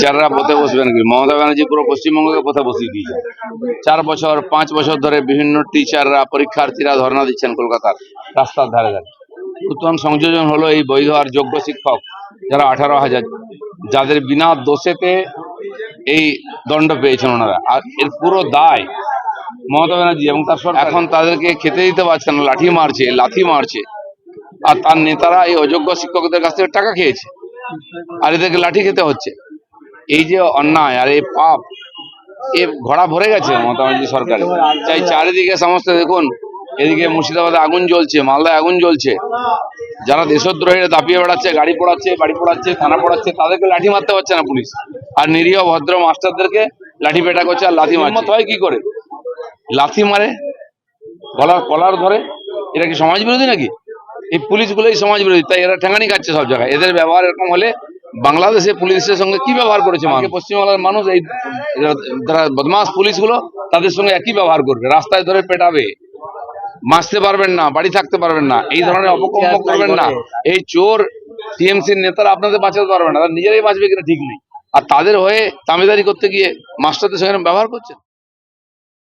টিচাররা পথে বসবেন কি? মমতা ব্যানার্জি পুরো পশ্চিমবঙ্গকে পথে বসিয়ে দিয়েছে। 4 বছর 5 বছর ধরে বিভিন্ন টিচাররা পরীক্ষার্থীরা ধর্ণা দিচ্ছেন কলকাতার রাস্তার ধারে ধারে। নতুন সংযোজন হলো এই বৈধ আর যোগ্য শিক্ষক যারা 18,000, যাদের বিনা দোষেতে এই দণ্ড পেয়েছেন ওনারা, আর এর পুরো দায় মমতা ব্যানার্জি এবং তার সরকার। এখন তাদেরকে খেতে দিতে পারছে না, লাথি মারছে, আর তার নেতারা এই অযোগ্য শিক্ষকদের কাছ থেকে টাকা খেয়েছে আর এদেরকে লাঠি খেতে হচ্ছে। এই যে অন্যায় আর এই পাপ, এ ঘোড়া ভরে গেছে মমতা ব্যানার্জি সরকারে। তাই চারিদিকে সমস্ত দেখুন, এদিকে মুর্শিদাবাদে আগুন জ্বলছে, মালদায় আগুন জ্বলছে। যারা দেশদ্রোহীরা দাপিয়ে বেড়াচ্ছে, গাড়ি পোড়াচ্ছে, বাড়ি পোড়াচ্ছে, থানা পোড়াচ্ছে, তাদেরকে লাঠি মারতে পারছে না পুলিশ, আর নিরীহ ভদ্র মাস্টারদেরকে লাঠি পেটা করছে আর লাথি মারছে। হয় কি করে? লাথি মারে, কলার ধরে। এটা কি সমাজ বিরোধী নাকি? এই পুলিশগুলোই সমাজ বিরোধী, তাই এরা ঠেঙানি খাচ্ছে সব জায়গায়। এদের ব্যবহার এরকম হলে বাংলাদেশে পুলিশের সঙ্গে কি ব্যবহার করেছে পশ্চিমবাংলার মানুষ? এই যারা বদমাস পুলিশগুলো, তাদের সঙ্গে একই ব্যবহার করবে, রাস্তায় ধরে পেটাবে, বাঁচতে পারবেন না, বাড়ি থাকতে পারবেন না, এই ধরনের অপকর্ম করবেন না। এই চোর টিএমসির নেতারা আপনাদের বাঁচাতে পারবে না, তারা নিজেরাই বাঁচবে কিনা ঠিক নেই, আর তাদের হয়ে দাবিদারি করতে গিয়ে মাস্টারদের সঙ্গে ব্যবহার করছেন।